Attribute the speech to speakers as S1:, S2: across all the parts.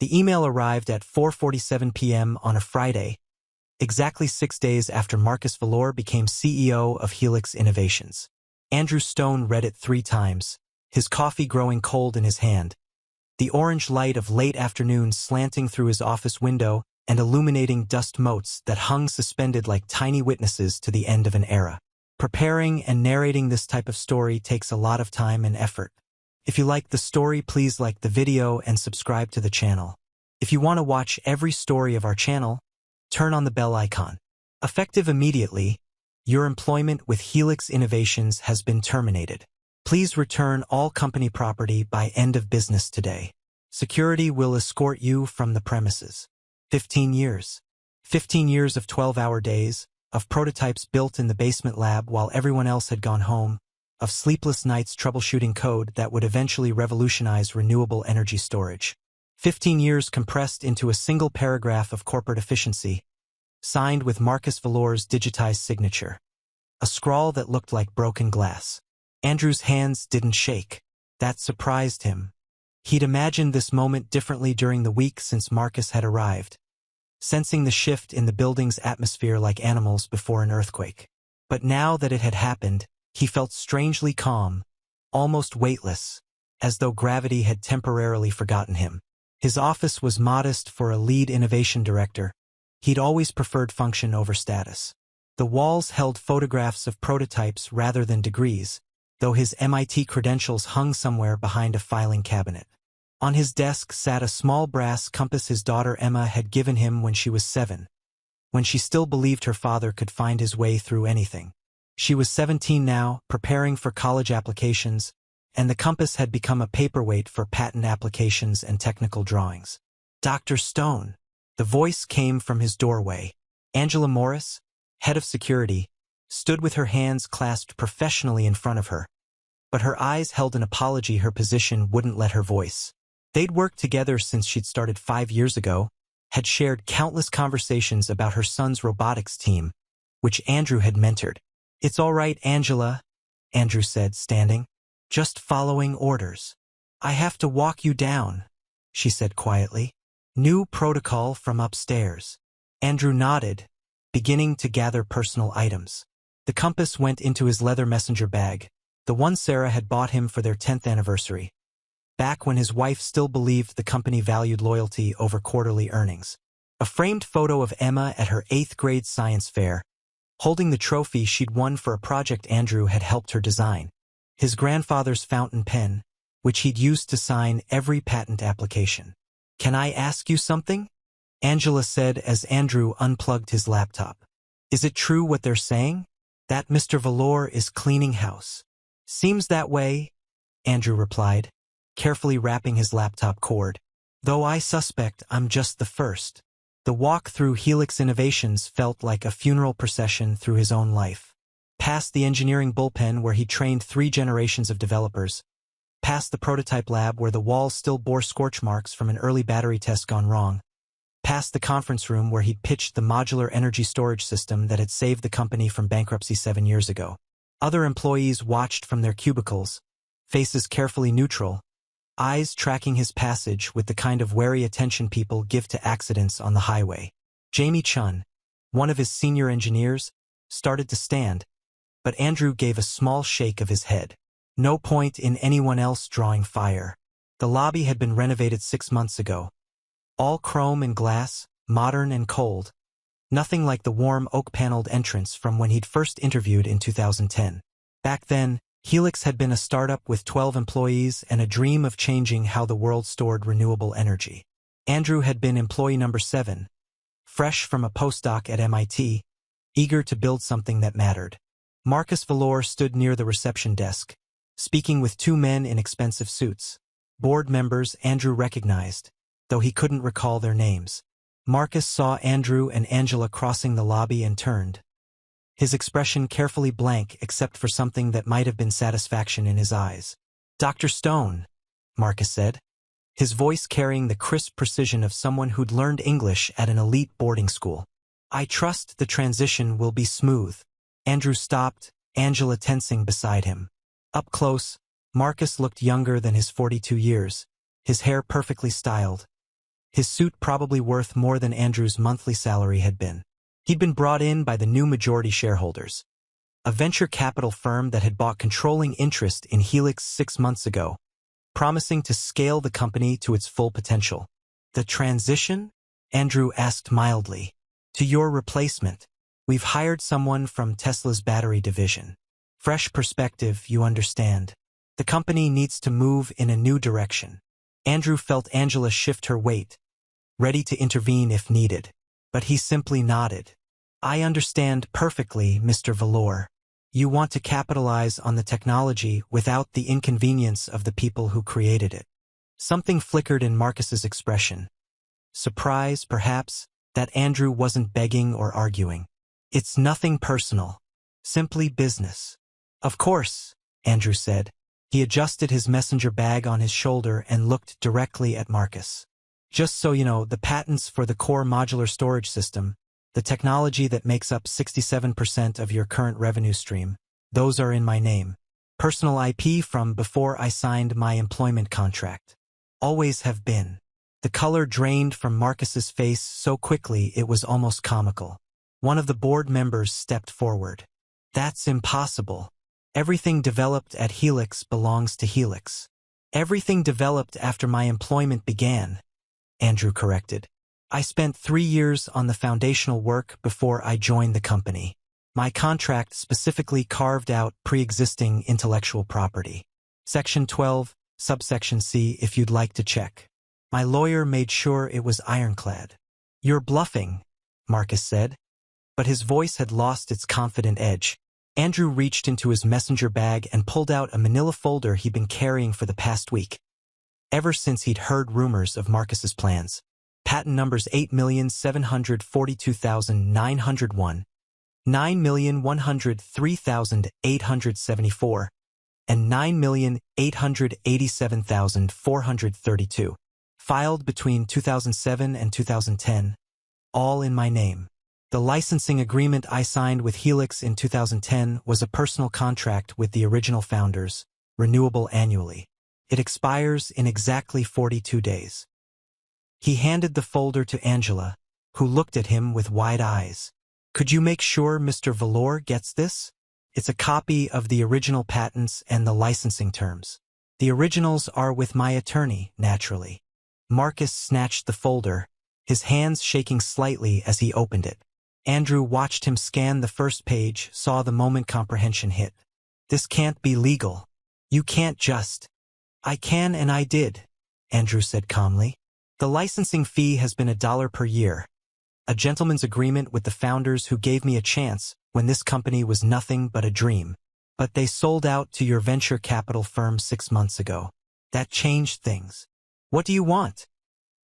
S1: The email arrived at 4:47 p.m. on a Friday, exactly 6 days after Marcus Vellore became CEO of Helix Innovations. Andrew Stone read it 3 times, his coffee growing cold in his hand, the orange light of late afternoon slanting through his office window and illuminating dust motes that hung suspended like tiny witnesses to the end of an era. Preparing and narrating this type of story takes a lot of time and effort. If you like the story, please like the video and subscribe to the channel. If you want to watch every story of our channel, turn on the bell icon. Effective immediately, your employment with Helix Innovations has been terminated. Please return all company property by end of business today. Security will escort you from the premises. 15 years. 15 years of 12-hour days, of prototypes built in the basement lab while everyone else had gone home, of sleepless nights troubleshooting code that would eventually revolutionize renewable energy storage. 15 years compressed into a single paragraph of corporate efficiency, signed with Marcus Vellore's digitized signature. A scrawl that looked like broken glass. Andrew's hands didn't shake. That surprised him. He'd imagined this moment differently during the week since Marcus had arrived, sensing the shift in the building's atmosphere like animals before an earthquake. But now that it had happened, he felt strangely calm, almost weightless, as though gravity had temporarily forgotten him. His office was modest for a lead innovation director. He'd always preferred function over status. The walls held photographs of prototypes rather than degrees, though his MIT credentials hung somewhere behind a filing cabinet. On his desk sat a small brass compass his daughter Emma had given him when she was 7, when she still believed her father could find his way through anything. She was 17 now, preparing for college applications, and the compass had become a paperweight for patent applications and technical drawings. Dr. Stone. The voice came from his doorway. Angela Morris, head of security, stood with her hands clasped professionally in front of her, but her eyes held an apology her position wouldn't let her voice. They'd worked together since she'd started 5 years ago, had shared countless conversations about her son's robotics team, which Andrew had mentored. "It's all right, Angela," Andrew said, standing. "Just following orders." "I have to walk you down," she said quietly. "New protocol from upstairs." Andrew nodded, beginning to gather personal items. The compass went into his leather messenger bag, the one Sarah had bought him for their 10th anniversary, back when his wife still believed the company valued loyalty over quarterly earnings. A framed photo of Emma at her 8th grade science fair, holding the trophy she'd won for a project Andrew had helped her design. His grandfather's fountain pen, which he'd used to sign every patent application. "Can I ask you something?" Angela said as Andrew unplugged his laptop. "Is it true what they're saying? That Mr. Vellore is cleaning house?" "Seems that way," Andrew replied, carefully wrapping his laptop cord. "Though I suspect I'm just the first." The walk through Helix Innovations felt like a funeral procession through his own life. Past the engineering bullpen where he trained 3 generations of developers, past the prototype lab where the walls still bore scorch marks from an early battery test gone wrong, past the conference room where he'd pitched the modular energy storage system that had saved the company from bankruptcy 7 years ago. Other employees watched from their cubicles, faces carefully neutral, eyes tracking his passage with the kind of wary attention people give to accidents on the highway. Jamie Chun, one of his senior engineers, started to stand, but Andrew gave a small shake of his head. No point in anyone else drawing fire. The lobby had been renovated 6 months ago. All chrome and glass, modern and cold. Nothing like the warm oak-paneled entrance from when he'd first interviewed in 2010. Back then, Helix had been a startup with 12 employees and a dream of changing how the world stored renewable energy. Andrew had been employee number 7, fresh from a postdoc at MIT, eager to build something that mattered. Marcus Vellore stood near the reception desk, speaking with 2 men in expensive suits. Board members Andrew recognized, though he couldn't recall their names. Marcus saw Andrew and Angela crossing the lobby and turned, his expression carefully blank except for something that might have been satisfaction in his eyes. "Dr. Stone," Marcus said, his voice carrying the crisp precision of someone who'd learned English at an elite boarding school. "I trust the transition will be smooth." Andrew stopped, Angela tensing beside him. Up close, Marcus looked younger than his 42 years, his hair perfectly styled, his suit probably worth more than Andrew's monthly salary had been. He'd been brought in by the new majority shareholders, a venture capital firm that had bought controlling interest in Helix 6 months ago, promising to scale the company to its full potential. The transition? Andrew asked mildly. To your replacement. We've hired someone from Tesla's battery division. Fresh perspective, you understand. The company needs to move in a new direction. Andrew felt Angela shift her weight, ready to intervene if needed. But he simply nodded. I understand perfectly, Mr. Vellore. You want to capitalize on the technology without the inconvenience of the people who created it. Something flickered in Marcus's expression. Surprise, perhaps, that Andrew wasn't begging or arguing. It's nothing personal. Simply business. Of course, Andrew said. He adjusted his messenger bag on his shoulder and looked directly at Marcus. Just so you know, the patents for the core modular storage system, the technology that makes up 67% of your current revenue stream, those are in my name. Personal IP from before I signed my employment contract. Always have been. The color drained from Marcus's face so quickly it was almost comical. One of the board members stepped forward. That's impossible. Everything developed at Helix belongs to Helix. Everything developed after my employment began, Andrew corrected. I spent 3 years on the foundational work before I joined the company. My contract specifically carved out pre-existing intellectual property. Section 12, subsection C if you'd like to check. My lawyer made sure it was ironclad. You're bluffing, Marcus said. But his voice had lost its confident edge. Andrew reached into his messenger bag and pulled out a manila folder he'd been carrying for the past week. Ever since he'd heard rumors of Marcus's plans. Patent numbers 8,742,901, 9,103,874, and 9,887,432. Filed between 2007 and 2010, all in my name. The licensing agreement I signed with Helix in 2010 was a personal contract with the original founders, renewable annually. It expires in exactly 42 days. He handed the folder to Angela, who looked at him with wide eyes. Could you make sure Mr. Vellore gets this? It's a copy of the original patents and the licensing terms. The originals are with my attorney, naturally. Marcus snatched the folder, his hands shaking slightly as he opened it. Andrew watched him scan the first page, saw the moment comprehension hit. This can't be legal. You can't just. I can and I did, Andrew said calmly. The licensing fee has been $1 per year. A gentleman's agreement with the founders who gave me a chance when this company was nothing but a dream. But they sold out to your venture capital firm 6 months ago. That changed things. What do you want?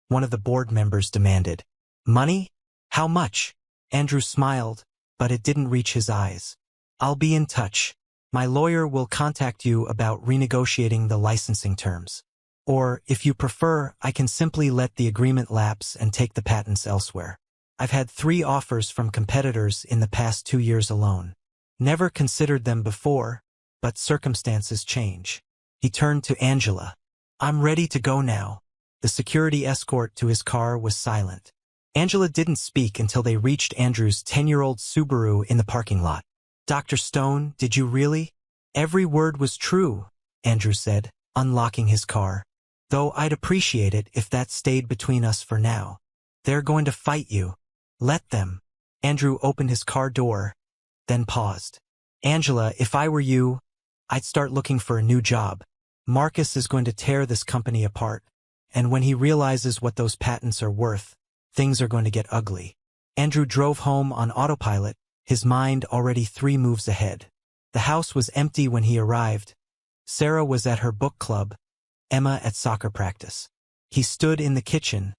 S1: One of the board members demanded. Money? How much? Andrew smiled, but it didn't reach his eyes. I'll be in touch. My lawyer will contact you about renegotiating the licensing terms. Or, if you prefer, I can simply let the agreement lapse and take the patents elsewhere. I've had 3 offers from competitors in the past 2 years alone. Never considered them before, but circumstances change. He turned to Angela. I'm ready to go now. The security escort to his car was silent. Angela didn't speak until they reached Andrew's 10-year-old Subaru in the parking lot. Dr. Stone, did you really? Every word was true, Andrew said, unlocking his car. Though I'd appreciate it if that stayed between us for now. They're going to fight you. Let them. Andrew opened his car door, then paused. Angela, if I were you, I'd start looking for a new job. Marcus is going to tear this company apart. And when he realizes what those patents are worth, things are going to get ugly. Andrew drove home on autopilot, his mind already 3 moves ahead. The house was empty when he arrived. Sarah was at her book club, Emma at soccer practice. He stood in the kitchen,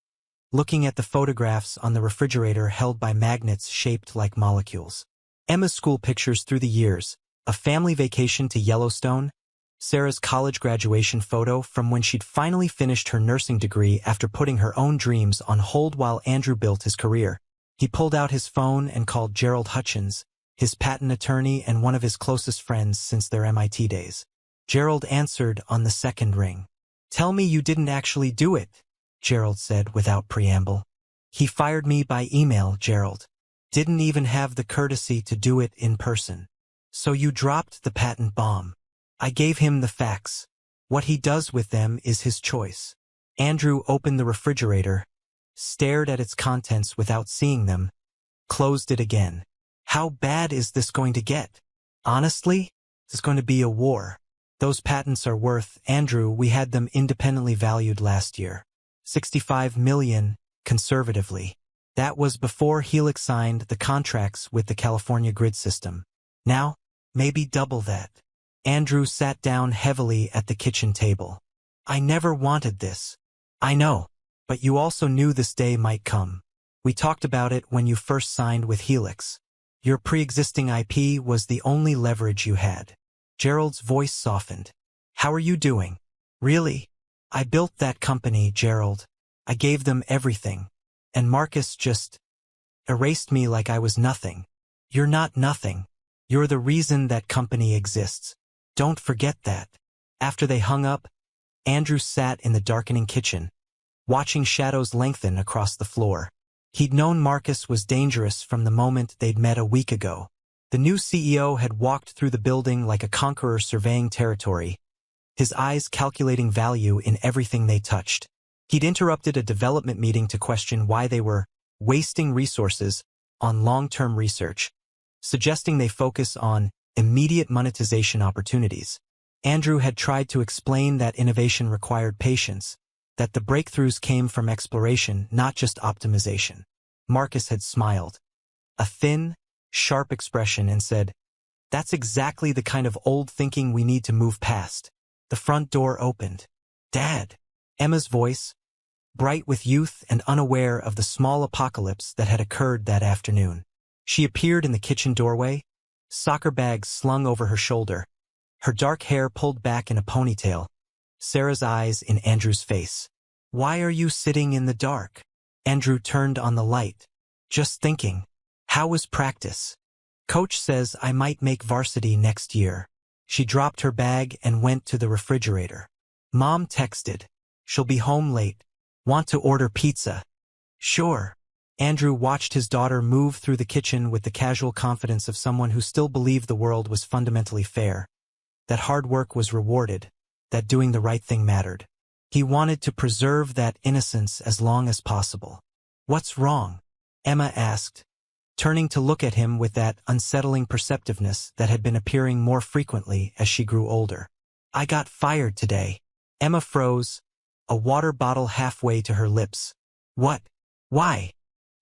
S1: looking at the photographs on the refrigerator held by magnets shaped like molecules. Emma's school pictures through the years, a family vacation to Yellowstone, Sarah's college graduation photo from when she'd finally finished her nursing degree after putting her own dreams on hold while Andrew built his career. He pulled out his phone and called Gerald Hutchins, his patent attorney and one of his closest friends since their MIT days. Gerald answered on the second ring. Tell me you didn't actually do it, Gerald said without preamble. He fired me by email, Gerald. Didn't even have the courtesy to do it in person. So you dropped the patent bomb. I gave him the facts. What he does with them is his choice. Andrew opened the refrigerator, stared at its contents without seeing them, closed it again. How bad is this going to get? Honestly, it's going to be a war. Those patents are worth, Andrew, we had them independently valued last year. $65 million, conservatively. That was before Helix signed the contracts with the California grid system. Now, maybe double that. Andrew sat down heavily at the kitchen table. I never wanted this. I know, but you also knew this day might come. We talked about it when you first signed with Helix. Your pre-existing IP was the only leverage you had. Gerald's voice softened. How are you doing? Really? I built that company, Gerald. I gave them everything. And Marcus just erased me like I was nothing. You're not nothing. You're the reason that company exists. Don't forget that. After they hung up, Andrew sat in the darkening kitchen, watching shadows lengthen across the floor. He'd known Marcus was dangerous from the moment they'd met a week ago. The new CEO had walked through the building like a conqueror surveying territory, his eyes calculating value in everything they touched. He'd interrupted a development meeting to question why they were wasting resources on long-term research, suggesting they focus on immediate monetization opportunities. Andrew had tried to explain that innovation required patience, that the breakthroughs came from exploration, not just optimization. Marcus had smiled, a thin, sharp expression, and said, "That's exactly the kind of old thinking we need to move past." The front door opened. "Dad." Emma's voice, bright with youth and unaware of the small apocalypse that had occurred that afternoon. She appeared in the kitchen doorway, soccer bag slung over her shoulder, her dark hair pulled back in a ponytail, Sarah's eyes in Andrew's face. "Why are you sitting in the dark?" Andrew turned on the light. "Just thinking. How was practice?" "Coach says I might make varsity next year." She dropped her bag and went to the refrigerator. Mom texted. "She'll be home late. Want to order pizza?" "Sure." Andrew watched his daughter move through the kitchen with the casual confidence of someone who still believed the world was fundamentally fair, that hard work was rewarded, that doing the right thing mattered. He wanted to preserve that innocence as long as possible. "What's wrong?" Emma asked, turning to look at him with that unsettling perceptiveness that had been appearing more frequently as she grew older. "I got fired today." Emma froze, a water bottle halfway to her lips. "What? Why?"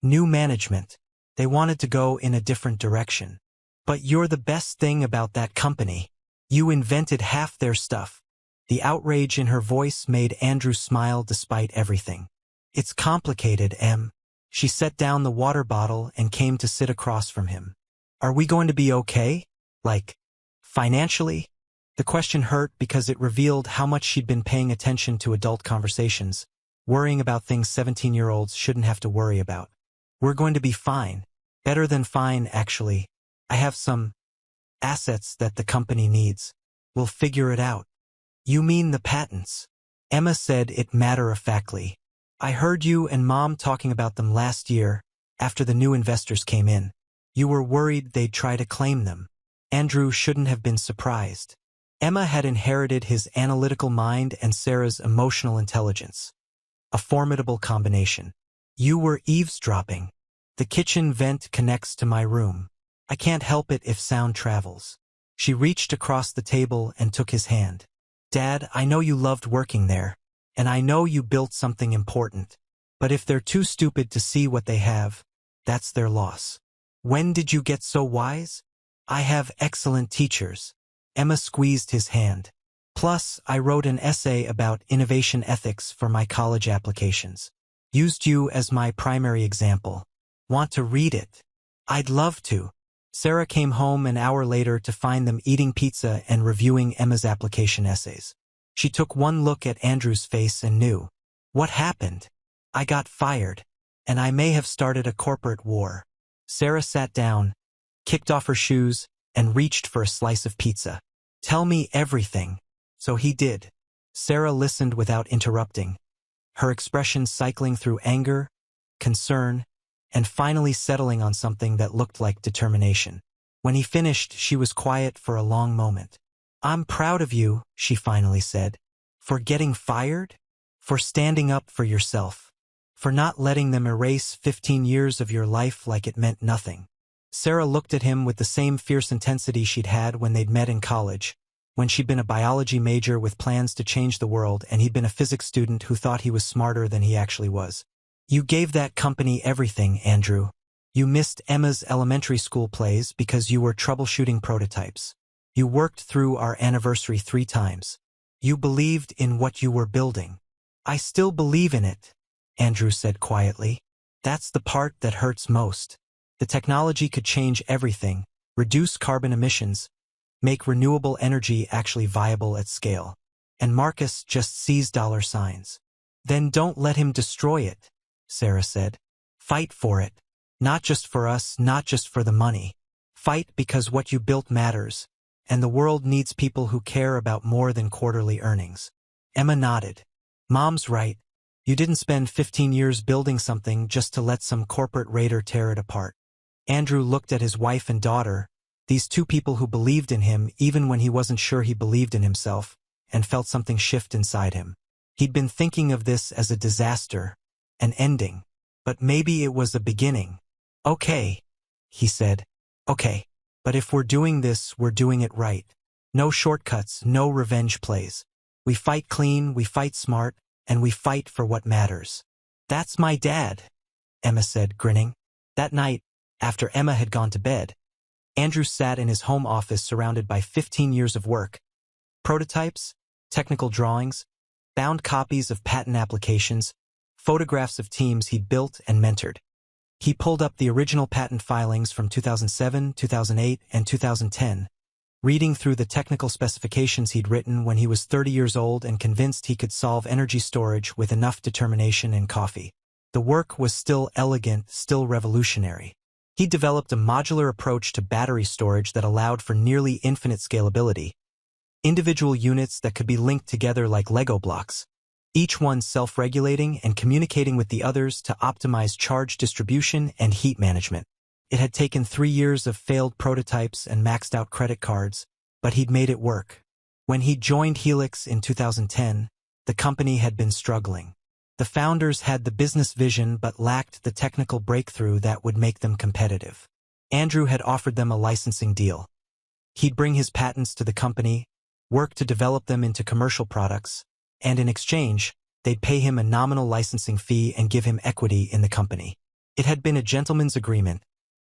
S1: "New management. They wanted to go in a different direction." "But you're the best thing about that company. You invented half their stuff." The outrage in her voice made Andrew smile despite everything. "It's complicated, Em." She set down the water bottle and came to sit across from him. "Are we going to be okay? Like, financially?" The question hurt because it revealed how much she'd been paying attention to adult conversations, worrying about things 17-year-olds shouldn't have to worry about. "We're going to be fine. Better than fine, actually. I have some assets that the company needs. We'll figure it out." "You mean the patents?" Emma said it matter-of-factly. "I heard you and Mom talking about them last year, after the new investors came in. You were worried they'd try to claim them." Andrew shouldn't have been surprised. Emma had inherited his analytical mind and Sarah's emotional intelligence. A formidable combination. "You were eavesdropping. The kitchen vent connects to my room. I can't help it if sound travels." She reached across the table and took his hand. "Dad, I know you loved working there, and I know you built something important. But if they're too stupid to see what they have, that's their loss." "When did you get so wise?" "I have excellent teachers." Emma squeezed his hand. "Plus, I wrote an essay about innovation ethics for my college applications. Used you as my primary example. Want to read it?" "I'd love to." Sarah came home an hour later to find them eating pizza and reviewing Emma's application essays. She took one look at Andrew's face and knew. "What happened?" "I got fired, and I may have started a corporate war." Sarah sat down, kicked off her shoes, and reached for a slice of pizza. "Tell me everything." So he did. Sarah listened without interrupting, her expression cycling through anger, concern, and finally settling on something that looked like determination. When he finished, she was quiet for a long moment. "I'm proud of you," she finally said. "For getting fired? For standing up for yourself. For not letting them erase 15 years of your life like it meant nothing." Sarah looked at him with the same fierce intensity she'd had when they'd met in college, when she'd been a biology major with plans to change the world and he'd been a physics student who thought he was smarter than he actually was. "You gave that company everything, Andrew. You missed Emma's elementary school plays because you were troubleshooting prototypes. You worked through our anniversary 3 times. You believed in what you were building." "I still believe in it," Andrew said quietly. "That's the part that hurts most. The technology could change everything, reduce carbon emissions, make renewable energy actually viable at scale. And Marcus just sees $signs. Then don't let him destroy it," Sarah said. "Fight for it. Not just for us, not just for the money. Fight because what you built matters, and the world needs people who care about more than quarterly earnings." Emma nodded. "Mom's right. You didn't spend 15 years building something just to let some corporate raider tear it apart." Andrew looked at his wife and daughter, these 2 people who believed in him even when he wasn't sure he believed in himself, and felt something shift inside him. He'd been thinking of this as a disaster, an ending, but maybe it was a beginning. "Okay," he said. "Okay. But if we're doing this, we're doing it right. No shortcuts, no revenge plays. We fight clean, we fight smart, and we fight for what matters." "That's my dad," Emma said, grinning. That night, after Emma had gone to bed, Andrew sat in his home office surrounded by 15 years of work. Prototypes, technical drawings, bound copies of patent applications, photographs of teams he'd built and mentored. He pulled up the original patent filings from 2007, 2008, and 2010, reading through the technical specifications he'd written when he was 30 years old and convinced he could solve energy storage with enough determination and coffee. The work was still elegant, still revolutionary. He developed a modular approach to battery storage that allowed for nearly infinite scalability. Individual units that could be linked together like Lego blocks, each one self-regulating and communicating with the others to optimize charge distribution and heat management. It had taken 3 years of failed prototypes and maxed-out credit cards, but he'd made it work. When he joined Helix in 2010, the company had been struggling. The founders had the business vision but lacked the technical breakthrough that would make them competitive. Andrew had offered them a licensing deal. He'd bring his patents to the company, work to develop them into commercial products, and in exchange, they'd pay him a nominal licensing fee and give him equity in the company. It had been a gentleman's agreement,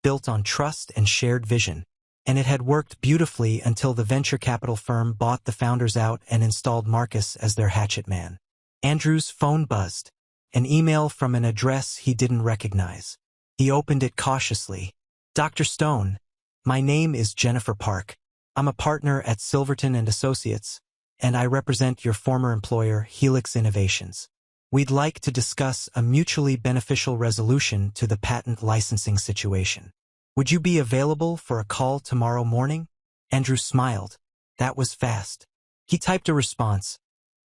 S1: built on trust and shared vision, and it had worked beautifully until the venture capital firm bought the founders out and installed Marcus as their hatchet man. Andrew's phone buzzed, an email from an address he didn't recognize. He opened it cautiously. "Dr. Stone, my name is Jennifer Park. I'm a partner at Silverton & Associates, and I represent your former employer, Helix Innovations. We'd like to discuss a mutually beneficial resolution to the patent licensing situation. Would you be available for a call tomorrow morning?" Andrew smiled. That was fast. He typed a response.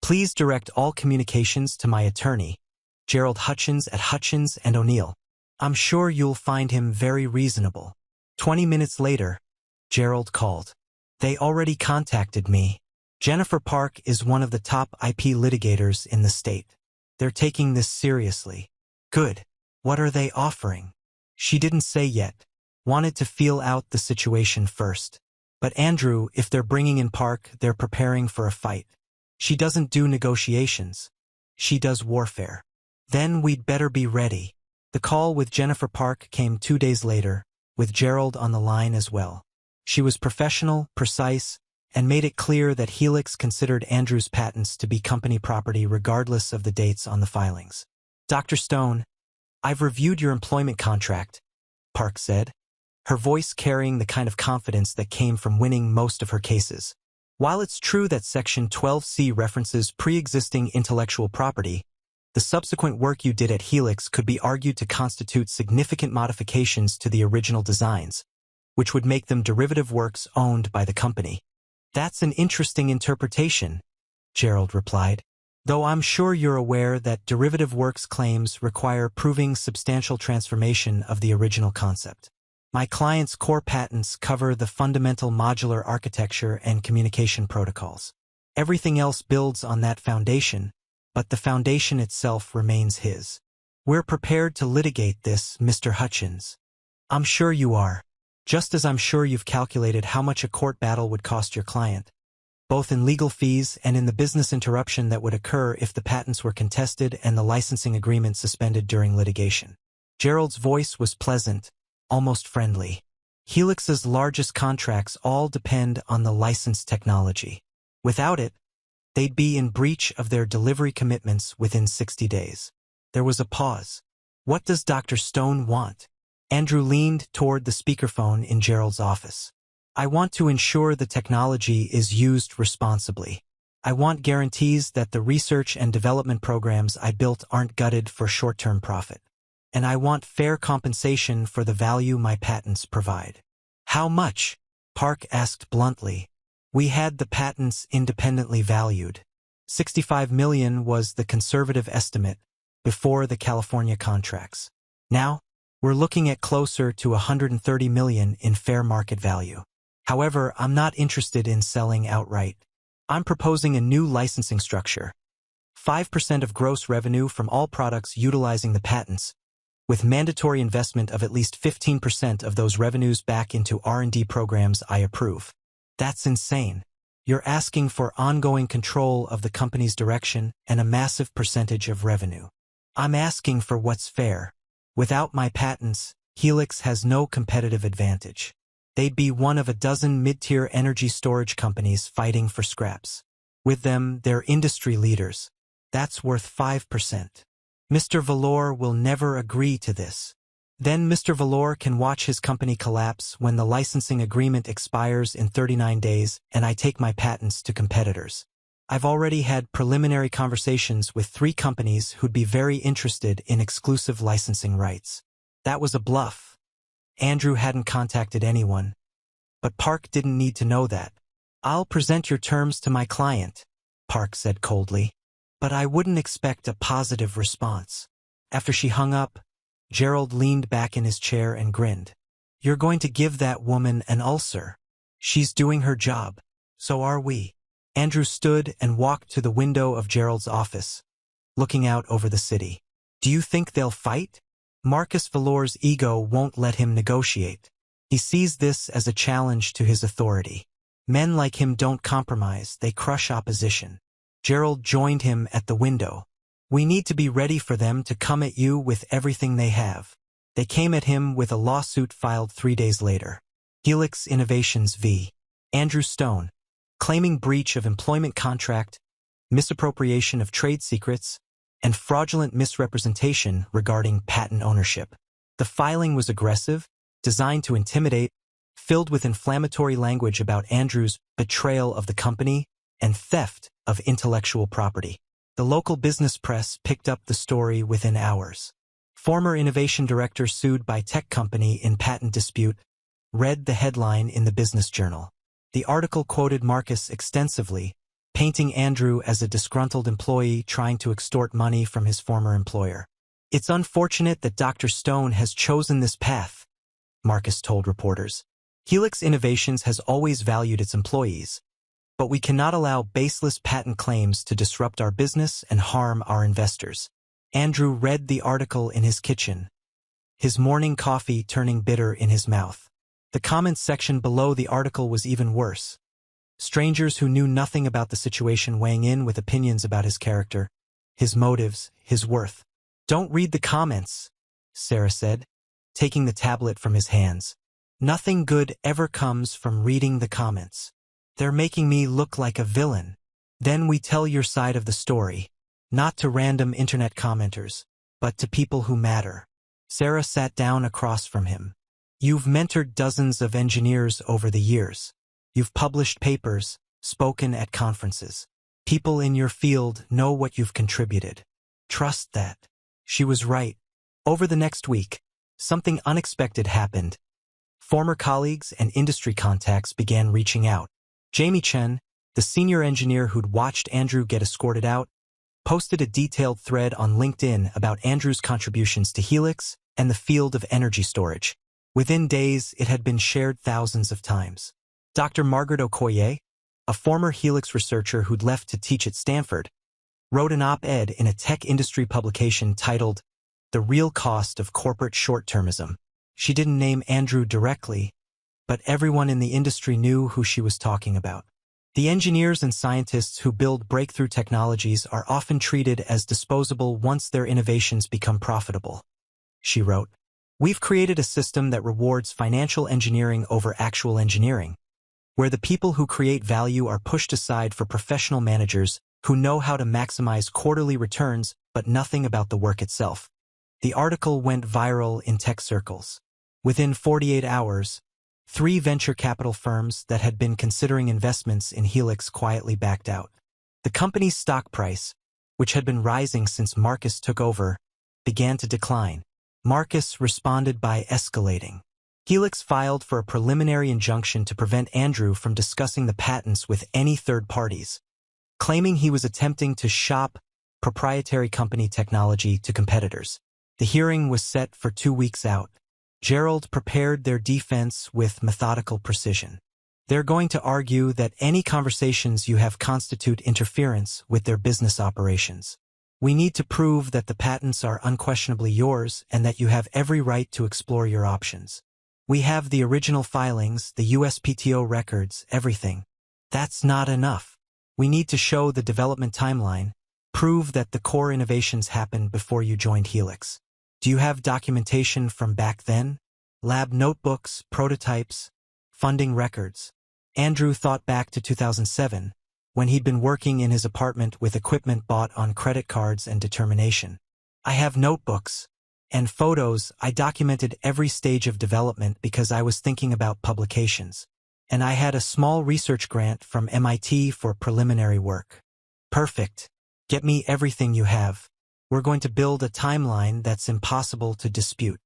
S1: "Please direct all communications to my attorney, Gerald Hutchins at Hutchins & O'Neill. I'm sure you'll find him very reasonable." 20 minutes later, Gerald called. "They already contacted me. Jennifer Park is one of the top IP litigators in the state. They're taking this seriously." "Good. What are they offering?" She didn't say yet. Wanted to feel out the situation first. But Andrew, if they're bringing in Park, they're preparing for a fight. She doesn't do negotiations. She does warfare. Then we'd better be ready. The call with Jennifer Park came 2 days later, with Gerald on the line as well. She was professional, precise, and made it clear that Helix considered Andrew's patents to be company property regardless of the dates on the filings. "Dr. Stone, I've reviewed your employment contract," Park said, her voice carrying the kind of confidence that came from winning most of her cases. "While it's true that Section 12C references pre-existing intellectual property, the subsequent work you did at Helix could be argued to constitute significant modifications to the original designs, which would make them derivative works owned by the company." "That's an interesting interpretation," Gerald replied. Though I'm sure you're aware that derivative works claims require proving substantial transformation of the original concept. My client's core patents cover the fundamental modular architecture and communication protocols. Everything else builds on that foundation, but the foundation itself remains his. We're prepared to litigate this, Mr. Hutchins. I'm sure you are. Just as I'm sure you've calculated how much a court battle would cost your client, both in legal fees and in the business interruption that would occur if the patents were contested and the licensing agreement suspended during litigation. Gerald's voice was pleasant, almost friendly. Helix's largest contracts all depend on the licensed technology. Without it, they'd be in breach of their delivery commitments within 60 days. There was a pause. What does Dr. Stone want? Andrew leaned toward the speakerphone in Gerald's office. I want to ensure the technology is used responsibly. I want guarantees that the research and development programs I built aren't gutted for short-term profit. And I want fair compensation for the value my patents provide. How much? Park asked bluntly. We had the patents independently valued. $65 million was the conservative estimate before the California contracts. Now, we're looking at closer to $130 million in fair market value. However, I'm not interested in selling outright. I'm proposing a new licensing structure. 5% of gross revenue from all products utilizing the patents, with mandatory investment of at least 15% of those revenues back into R&D programs I approve. That's insane. You're asking for ongoing control of the company's direction and a massive percentage of revenue. I'm asking for what's fair. Without my patents, Helix has no competitive advantage. They'd be one of a dozen mid-tier energy storage companies fighting for scraps. With them, they're industry leaders. That's worth 5%. Mr. Vellore will never agree to this. Then Mr. Vellore can watch his company collapse when the licensing agreement expires in 39 days and I take my patents to competitors. I've already had preliminary conversations with 3 companies who'd be very interested in exclusive licensing rights. That was a bluff. Andrew hadn't contacted anyone. But Park didn't need to know that. I'll present your terms to my client, Park said coldly. But I wouldn't expect a positive response. After she hung up, Gerald leaned back in his chair and grinned. You're going to give that woman an ulcer. She's doing her job. So are we. Andrew stood and walked to the window of Gerald's office, looking out over the city. Do you think they'll fight? Marcus Vellore's ego won't let him negotiate. He sees this as a challenge to his authority. Men like him don't compromise, they crush opposition. Gerald joined him at the window. We need to be ready for them to come at you with everything they have. They came at him with a lawsuit filed 3 days later. Helix Innovations v. Andrew Stone, claiming breach of employment contract, misappropriation of trade secrets, and fraudulent misrepresentation regarding patent ownership. The filing was aggressive, designed to intimidate, filled with inflammatory language about Andrew's betrayal of the company and theft of intellectual property. The local business press picked up the story within hours. Former innovation director sued by tech company in patent dispute read the headline in the Business Journal. The article quoted Marcus extensively, painting Andrew as a disgruntled employee trying to extort money from his former employer. It's unfortunate that Dr. Stone has chosen this path, Marcus told reporters. Helix Innovations has always valued its employees, but we cannot allow baseless patent claims to disrupt our business and harm our investors. Andrew read the article in his kitchen, his morning coffee turning bitter in his mouth. The comments section below the article was even worse. Strangers who knew nothing about the situation weighing in with opinions about his character, his motives, his worth. Don't read the comments, Sarah said, taking the tablet from his hands. Nothing good ever comes from reading the comments. They're making me look like a villain. Then we tell your side of the story, not to random internet commenters, but to people who matter. Sarah sat down across from him. You've mentored dozens of engineers over the years. You've published papers, spoken at conferences. People in your field know what you've contributed. Trust that. She was right. Over the next week, something unexpected happened. Former colleagues and industry contacts began reaching out. Jamie Chen, the senior engineer who'd watched Andrew get escorted out, posted a detailed thread on LinkedIn about Andrew's contributions to Helix and the field of energy storage. Within days, it had been shared thousands of times. Dr. Margaret Okoye, a former Helix researcher who'd left to teach at Stanford, wrote an op-ed in a tech industry publication titled "The Real Cost of Corporate Short-Termism." She didn't name Andrew directly, but everyone in the industry knew who she was talking about. The engineers and scientists who build breakthrough technologies are often treated as disposable once their innovations become profitable. She wrote, "We've created a system that rewards financial engineering over actual engineering, where the people who create value are pushed aside for professional managers who know how to maximize quarterly returns but nothing about the work itself." The article went viral in tech circles. Within 48 hours, 3 venture capital firms that had been considering investments in Helix quietly backed out. The company's stock price, which had been rising since Marcus took over, began to decline. Marcus responded by escalating. Helix filed for a preliminary injunction to prevent Andrew from discussing the patents with any third parties, claiming he was attempting to shop proprietary company technology to competitors. The hearing was set for 2 weeks out. Gerald prepared their defense with methodical precision. They're going to argue that any conversations you have constitute interference with their business operations. We need to prove that the patents are unquestionably yours and that you have every right to explore your options. We have the original filings, the USPTO records, everything. That's not enough. We need to show the development timeline, prove that the core innovations happened before you joined Helix. Do you have documentation from back then? Lab notebooks, prototypes, funding records? Andrew thought back to 2007, when he'd been working in his apartment with equipment bought on credit cards and determination. "I have notebooks and photos. I documented every stage of development because I was thinking about publications. And I had a small research grant from MIT for preliminary work." "Perfect. Get me everything you have. We're going to build a timeline that's impossible to dispute."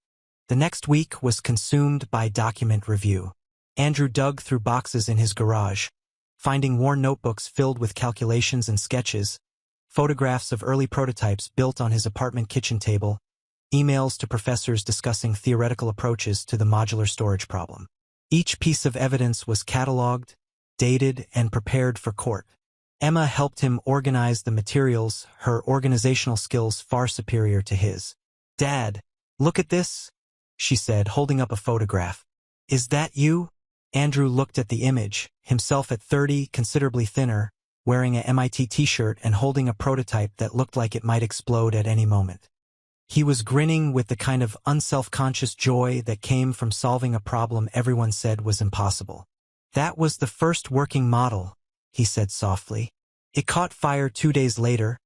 S1: The next week was consumed by document review. Andrew dug through boxes in his garage, finding worn notebooks filled with calculations and sketches, photographs of early prototypes built on his apartment kitchen table, emails to professors discussing theoretical approaches to the modular storage problem. Each piece of evidence was cataloged, dated, and prepared for court. Emma helped him organize the materials, her organizational skills far superior to his. "Dad, look at this," she said, holding up a photograph. "Is that you?" Andrew looked at the image, himself at 30, considerably thinner, wearing a MIT t-shirt and holding a prototype that looked like it might explode at any moment. He was grinning with the kind of unself-conscious joy that came from solving a problem everyone said was impossible. "That was the first working model," he said softly. "It caught fire 2 days later,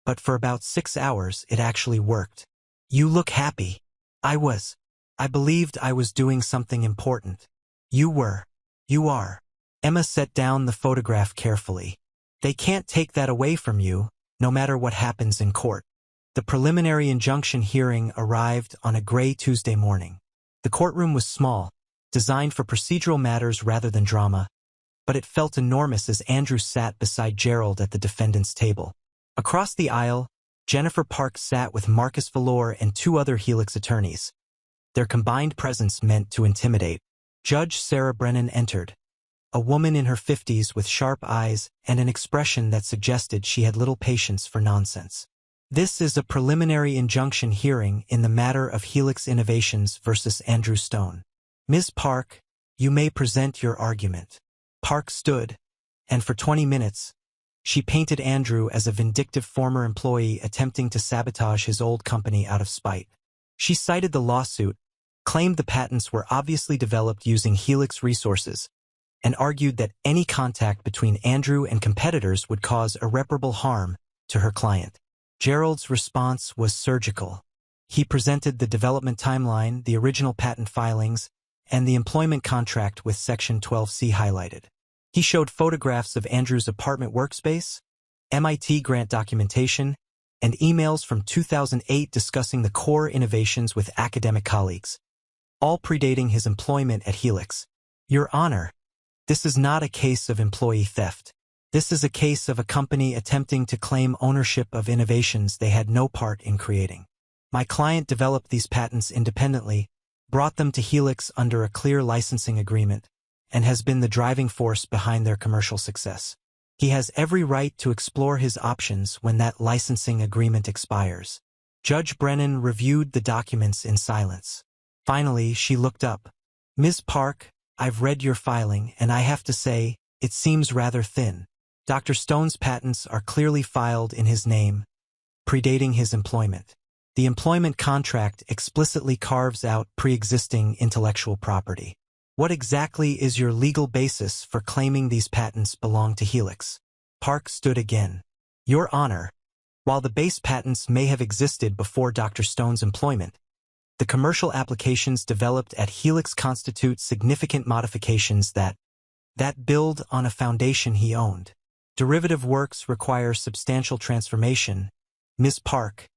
S1: but for about 6 hours it actually worked. You look happy." "I was. I believed I was doing something important." "You were. You are." Emma set down the photograph carefully. "They can't take that away from you, no matter what happens in court." The preliminary injunction hearing arrived on a gray Tuesday morning. The courtroom was small, designed for procedural matters rather than drama, but it felt enormous as Andrew sat beside Gerald at the defendant's table. Across the aisle, Jennifer Park sat with Marcus Vellore and 2 other Helix attorneys. Their combined presence meant to intimidate. Judge Sarah Brennan entered, a woman in her 50s with sharp eyes and an expression that suggested she had little patience for nonsense. "This is a preliminary injunction hearing in the matter of Helix Innovations versus Andrew Stone. Ms. Park, you may present your argument." Park stood, and for 20 minutes, she painted Andrew as a vindictive former employee attempting to sabotage his old company out of spite. She cited the lawsuit, claimed the patents were obviously developed using Helix resources, and argued that any contact between Andrew and competitors would cause irreparable harm to her client. Gerald's response was surgical. He presented the development timeline, the original patent filings, and the employment contract with Section 12C highlighted. He showed photographs of Andrew's apartment workspace, MIT grant documentation, and emails from 2008 discussing the core innovations with academic colleagues, all predating his employment at Helix. "Your Honor, this is not a case of employee theft. This is a case of a company attempting to claim ownership of innovations they had no part in creating. My client developed these patents independently, brought them to Helix under a clear licensing agreement, and has been the driving force behind their commercial success. He has every right to explore his options when that licensing agreement expires. Judge Brennan reviewed the documents in silence. Finally, she looked up. Ms. Park, I've read your filing, and I have to say, it seems rather thin. Dr. Stone's patents are clearly filed in his name, predating his employment. The employment contract explicitly carves out pre-existing intellectual property. What exactly is your legal basis for claiming these patents belong to Helix? Park stood again. Your Honor, while the base patents may have existed before Dr. Stone's employment, the commercial applications developed at Helix constitute significant modifications that build on a foundation he owned. Derivative works require substantial transformation, Ms. Park,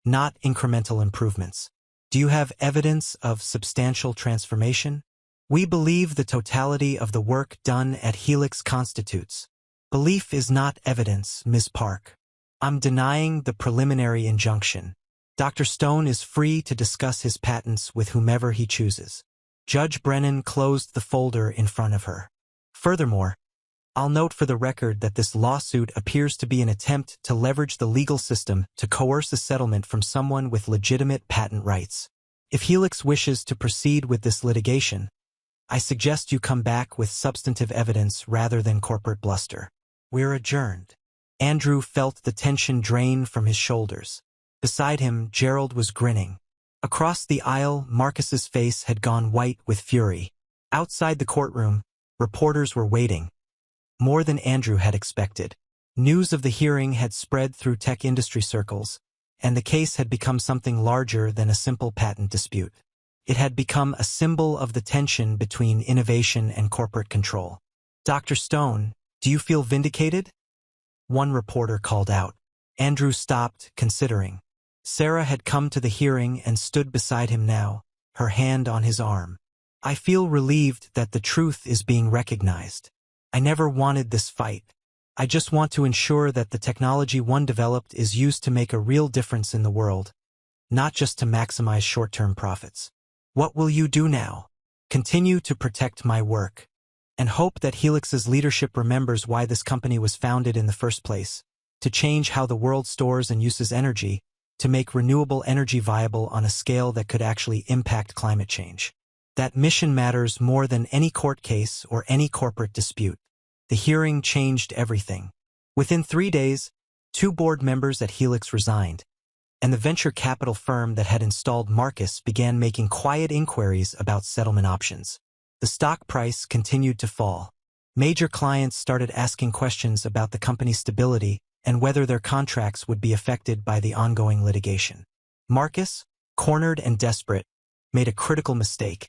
S1: not incremental improvements. Do you have evidence of substantial transformation? We believe the totality of the work done at Helix constitutes. Belief is not evidence, Ms. Park. I'm denying the preliminary injunction. Dr. Stone is free to discuss his patents with whomever he chooses. Judge Brennan closed the folder in front of her. Furthermore, I'll note for the record that this lawsuit appears to be an attempt to leverage the legal system to coerce a settlement from someone with legitimate patent rights. If Helix wishes to proceed with this litigation, I suggest you come back with substantive evidence rather than corporate bluster. We're adjourned. Andrew felt the tension drain from his shoulders. Beside him, Gerald was grinning. Across the aisle, Marcus's face had gone white with fury. Outside the courtroom, reporters were waiting. More than Andrew had expected. News of the hearing had spread through tech industry circles, and the case had become something larger than a simple patent dispute. It had become a symbol of the tension between innovation and corporate control. Dr. Stone, do you feel vindicated? One reporter called out. Andrew stopped, considering. Sarah had come to the hearing and stood beside him now, her hand on his arm. I feel relieved that the truth is being recognized. I never wanted this fight. I just want to ensure that the technology one developed is used to make a real difference in the world, not just to maximize short-term profits. What will you do now? Continue to protect my work, and hope that Helix's leadership remembers why this company was founded in the first place, to change how the world stores and uses energy, to make renewable energy viable on a scale that could actually impact climate change. That mission matters more than any court case or any corporate dispute. The hearing changed everything. Within 3 days, 2 board members at Helix resigned, and the venture capital firm that had installed Marcus began making quiet inquiries about settlement options. The stock price continued to fall. Major clients started asking questions about the company's stability and whether their contracts would be affected by the ongoing litigation. Marcus, cornered and desperate, made a critical mistake.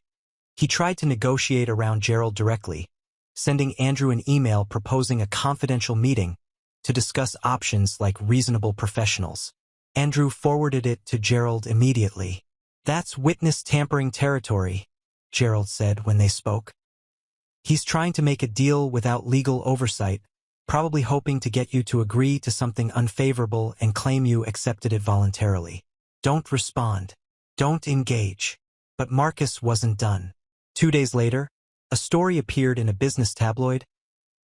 S1: He tried to negotiate around Gerald directly, sending Andrew an email proposing a confidential meeting to discuss options like reasonable professionals. Andrew forwarded it to Gerald immediately. That's witness tampering territory, Gerald said when they spoke. He's trying to make a deal without legal oversight, probably hoping to get you to agree to something unfavorable and claim you accepted it voluntarily. Don't respond. Don't engage. But Marcus wasn't done. 2 days later, a story appeared in a business tabloid,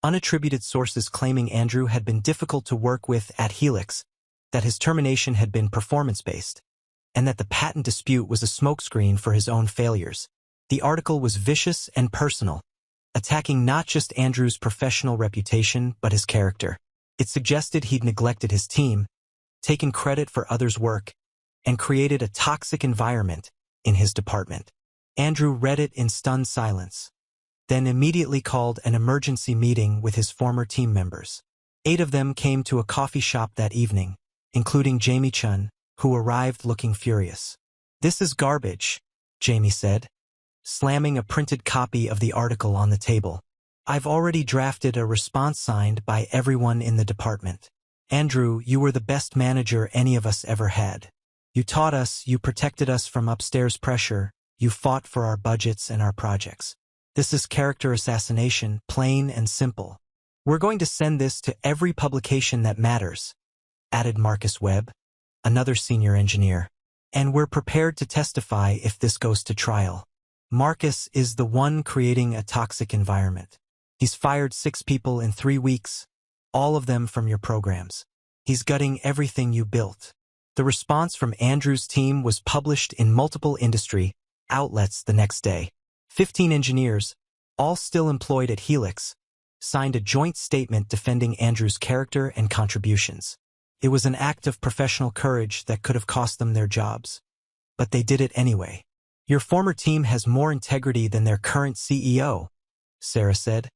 S1: unattributed sources claiming Andrew had been difficult to work with at Helix, that his termination had been performance-based, and that the patent dispute was a smokescreen for his own failures. The article was vicious and personal, attacking not just Andrew's professional reputation but his character. It suggested he'd neglected his team, taken credit for others' work, and created a toxic environment in his department. Andrew read it in stunned silence, then immediately called an emergency meeting with his former team members. 8 of them came to a coffee shop that evening, including Jamie Chun, who arrived looking furious. "This is garbage," Jamie said, slamming a printed copy of the article on the table. "I've already drafted a response signed by everyone in the department. Andrew, you were the best manager any of us ever had. You taught us, you protected us from upstairs pressure, you fought for our budgets and our projects. This is character assassination, plain and simple. We're going to send this to every publication that matters, added Marcus Webb, another senior engineer. And we're prepared to testify if this goes to trial. Marcus is the one creating a toxic environment. He's fired 6 people in 3 weeks, all of them from your programs. He's gutting everything you built. The response from Andrew's team was published in multiple industry outlets the next day. 15 engineers, all still employed at Helix, signed a joint statement defending Andrew's character and contributions. It was an act of professional courage that could have cost them their jobs. But they did it anyway. Your former team has more integrity than their current CEO, Sarah said,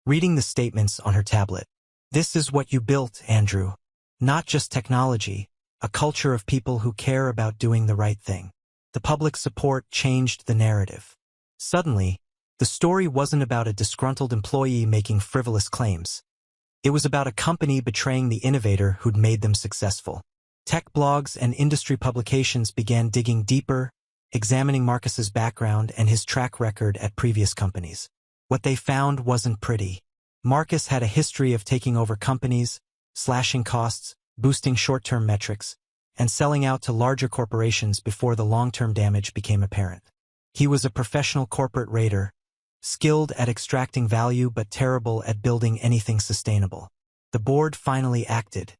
S1: reading the statements on her tablet. This is what you built, Andrew. Not just technology, a culture of people who care about doing the right thing. The public support changed the narrative. Suddenly, the story wasn't about a disgruntled employee making frivolous claims. It was about a company betraying the innovator who'd made them successful. Tech blogs and industry publications began digging deeper, examining Marcus's background and his track record at previous companies. What they found wasn't pretty. Marcus had a history of taking over companies, slashing costs, boosting short-term metrics, and selling out to larger corporations before the long-term damage became apparent. He was a professional corporate raider, skilled at extracting value but terrible at building anything sustainable. The board finally acted.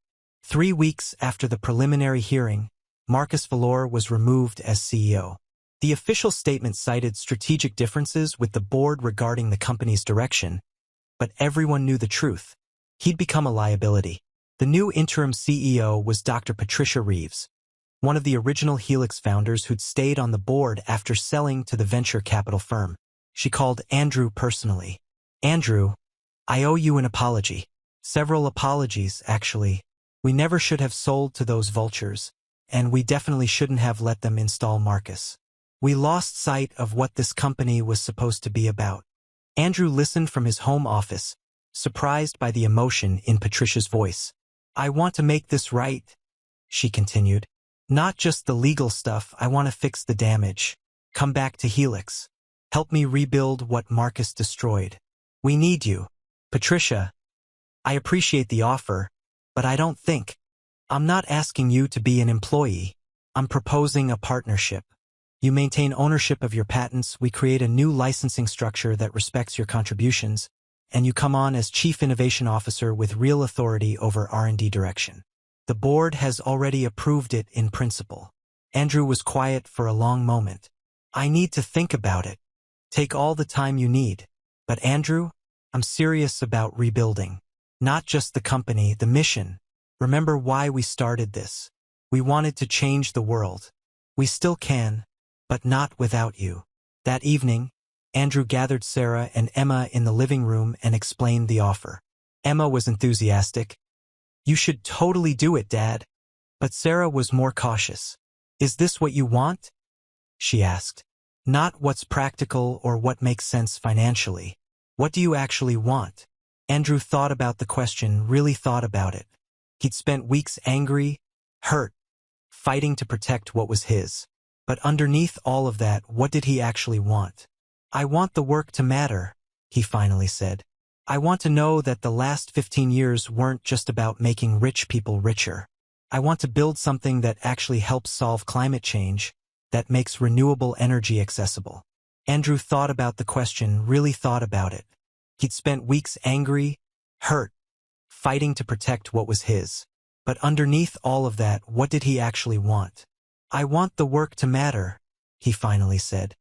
S1: 3 weeks after the preliminary hearing, Marcus Vellore was removed as CEO. The official statement cited strategic differences with the board regarding the company's direction, but everyone knew the truth. He'd become a liability. The new interim CEO was Dr. Patricia Reeves, one of the original Helix founders who'd stayed on the board after selling to the venture capital firm. She called Andrew personally. Andrew, I owe you an apology. Several apologies, actually. We never should have sold to those vultures, and we definitely shouldn't have let them install Marcus. We lost sight of what this company was supposed to be about. Andrew listened from his home office, surprised by the emotion in Patricia's voice. I want to make this right, she continued. Not just the legal stuff, I want to fix the damage. Come back to Helix. Help me rebuild what Marcus destroyed. We need you. Patricia, I appreciate the offer, but I don't think. I'm not asking you to be an employee. I'm proposing a partnership. You maintain ownership of your patents, we create a new licensing structure that respects your contributions, and you come on as Chief Innovation Officer with real authority over R&D direction. The board has already approved it in principle. Andrew was quiet for a long moment. I need to think about it. Take all the time you need. But Andrew, I'm serious about rebuilding. Not just the company, the mission. Remember why we started this. We wanted to change the world. We still can, but not without you. That evening, Andrew gathered Sarah and Emma in the living room and explained the offer. Emma was enthusiastic. You should totally do it, Dad. But Sarah was more cautious. Is this what you want? She asked. Not what's practical or what makes sense financially. What do you actually want? Andrew thought about the question, really thought about it. He'd spent weeks angry, hurt, fighting to protect what was his. But underneath all of that, what did he actually want? I want the work to matter, he finally said. I want to know that the last 15 years weren't just about making rich people richer. I want to build something that actually helps solve climate change, that makes renewable energy accessible. Andrew thought about the question, really thought about it. He'd spent weeks angry, hurt, fighting to protect what was his. But underneath all of that, what did he actually want? I want the work to matter, he finally said.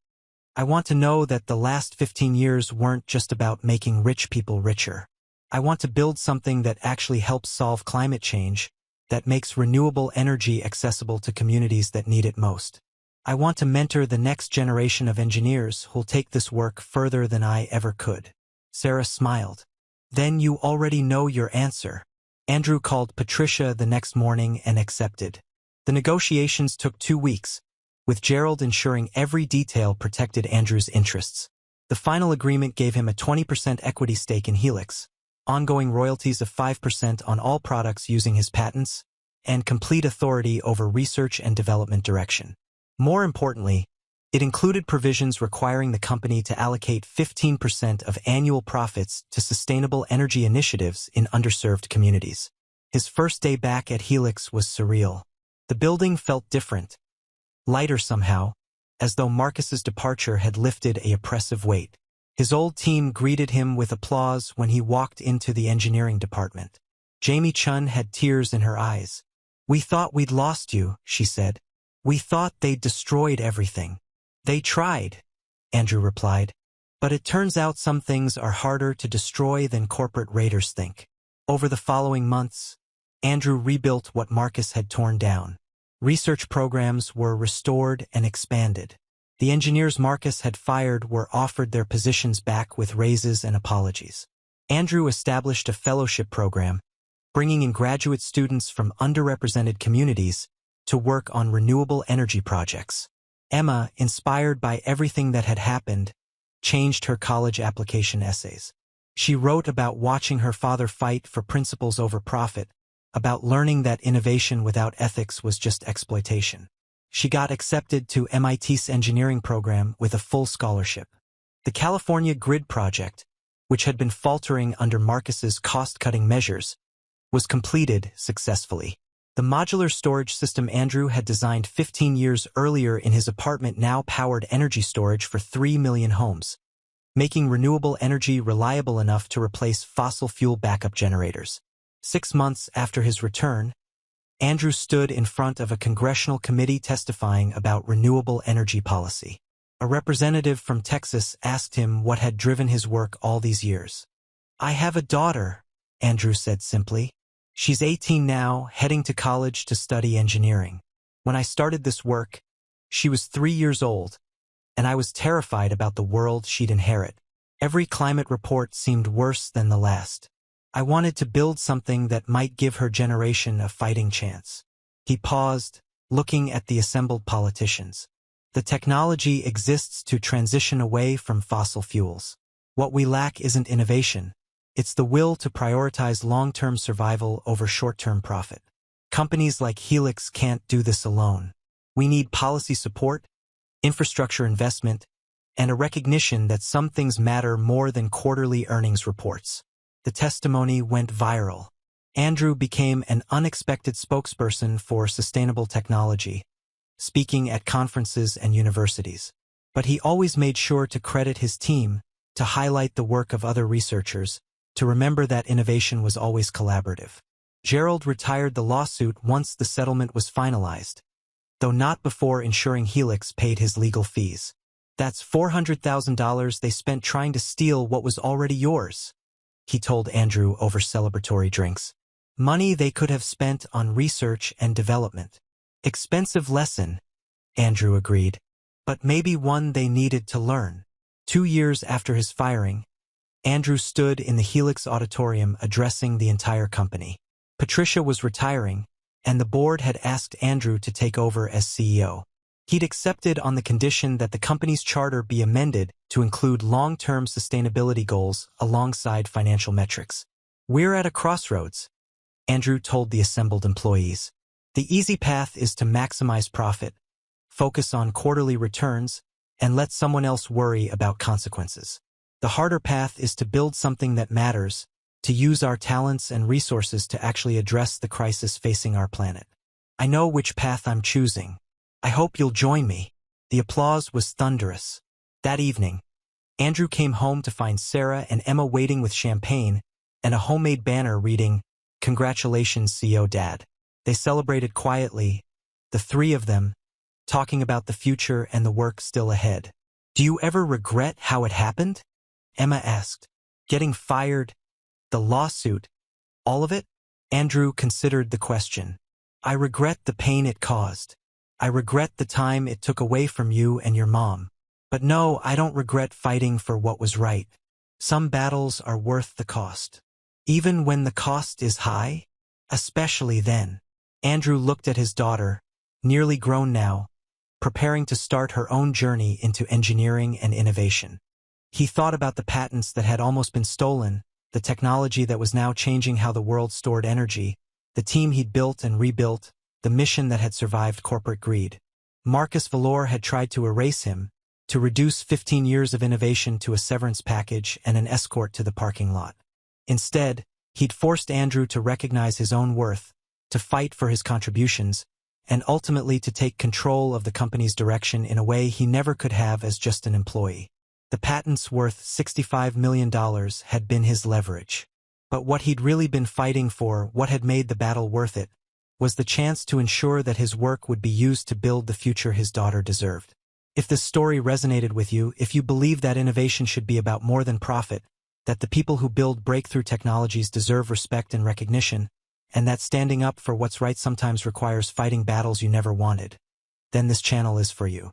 S1: I want to know that the last 15 years weren't just about making rich people richer. I want to build something that actually helps solve climate change, that makes renewable energy accessible to communities that need it most. I want to mentor the next generation of engineers who'll take this work further than I ever could. Sarah smiled. Then you already know your answer. Andrew called Patricia the next morning and accepted. The negotiations took 2 weeks, with Gerald ensuring every detail protected Andrew's interests. The final agreement gave him a 20% equity stake in Helix, ongoing royalties of 5% on all products using his patents, and complete authority over research and development direction. More importantly, It included provisions requiring the company to allocate 15% of annual profits to sustainable energy initiatives in underserved communities. His first day back at Helix was surreal. The building felt different, lighter somehow, as though Marcus's departure had lifted an oppressive weight. His old team greeted him with applause when he walked into the engineering department. Jamie Chun had tears in her eyes. "We thought we'd lost you," she said. "We thought they'd destroyed everything." "They tried," Andrew replied. "But it turns out some things are harder to destroy than corporate raiders think." Over the following months, Andrew rebuilt what Marcus had torn down. Research programs were restored and expanded. The engineers Marcus had fired were offered their positions back with raises and apologies. Andrew established a fellowship program, bringing in graduate students from underrepresented communities to work on renewable energy projects. Emma, inspired by everything that had happened, changed her college application essays. She wrote about watching her father fight for principles over profit, about learning that innovation without ethics was just exploitation. She got accepted to MIT's engineering program with a full scholarship. The California Grid project, which had been faltering under Marcus's cost-cutting measures, was completed successfully. The modular storage system Andrew had designed 15 years earlier in his apartment now powered energy storage for 3 million homes, making renewable energy reliable enough to replace fossil fuel backup generators. 6 months after his return, Andrew stood in front of a congressional committee testifying about renewable energy policy. A representative from Texas asked him what had driven his work all these years. "I have a daughter," Andrew said simply. "She's 18 now, heading to college to study engineering. When I started this work, she was 3 years old, and I was terrified about the world she'd inherit. Every climate report seemed worse than the last. I wanted to build something that might give her generation a fighting chance." He paused, looking at the assembled politicians. "The technology exists to transition away from fossil fuels. What we lack isn't innovation. It's the will to prioritize long-term survival over short-term profit. Companies like Helix can't do this alone. We need policy support, infrastructure investment, and a recognition that some things matter more than quarterly earnings reports." The testimony went viral. Andrew became an unexpected spokesperson for sustainable technology, speaking at conferences and universities. But he always made sure to credit his team, to highlight the work of other researchers, to remember that innovation was always collaborative. Gerald retired the lawsuit once the settlement was finalized, though not before ensuring Helix paid his legal fees. "That's $400,000 they spent trying to steal what was already yours," he told Andrew over celebratory drinks. "Money they could have spent on research and development." "Expensive lesson," Andrew agreed, "but maybe one they needed to learn." 2 years after his firing, Andrew stood in the Helix auditorium addressing the entire company. Patricia was retiring, and the board had asked Andrew to take over as CEO. He'd accepted on the condition that the company's charter be amended to include long-term sustainability goals alongside financial metrics. "We're at a crossroads," Andrew told the assembled employees. "The easy path is to maximize profit, focus on quarterly returns, and let someone else worry about consequences. The harder path is to build something that matters, to use our talents and resources to actually address the crisis facing our planet. I know which path I'm choosing. I hope you'll join me." The applause was thunderous. That evening, Andrew came home to find Sarah and Emma waiting with champagne and a homemade banner reading, "Congratulations, CEO Dad." They celebrated quietly, the three of them, talking about the future and the work still ahead. "Do you ever regret how it happened?" Emma asked. "Getting fired, the lawsuit, all of it?" Andrew considered the question. "I regret the pain it caused. I regret the time it took away from you and your mom. But no, I don't regret fighting for what was right. Some battles are worth the cost. Even when the cost is high, especially then." Andrew looked at his daughter, nearly grown now, preparing to start her own journey into engineering and innovation. He thought about the patents that had almost been stolen, the technology that was now changing how the world stored energy, the team he'd built and rebuilt, the mission that had survived corporate greed. Marcus Vellore had tried to erase him, to reduce 15 years of innovation to a severance package and an escort to the parking lot. Instead, he'd forced Andrew to recognize his own worth, to fight for his contributions, and ultimately to take control of the company's direction in a way he never could have as just an employee. The patents worth $65 million had been his leverage. But what he'd really been fighting for, what had made the battle worth it, was the chance to ensure that his work would be used to build the future his daughter deserved. If this story resonated with you, if you believe that innovation should be about more than profit, that the people who build breakthrough technologies deserve respect and recognition, and that standing up for what's right sometimes requires fighting battles you never wanted, then this channel is for you.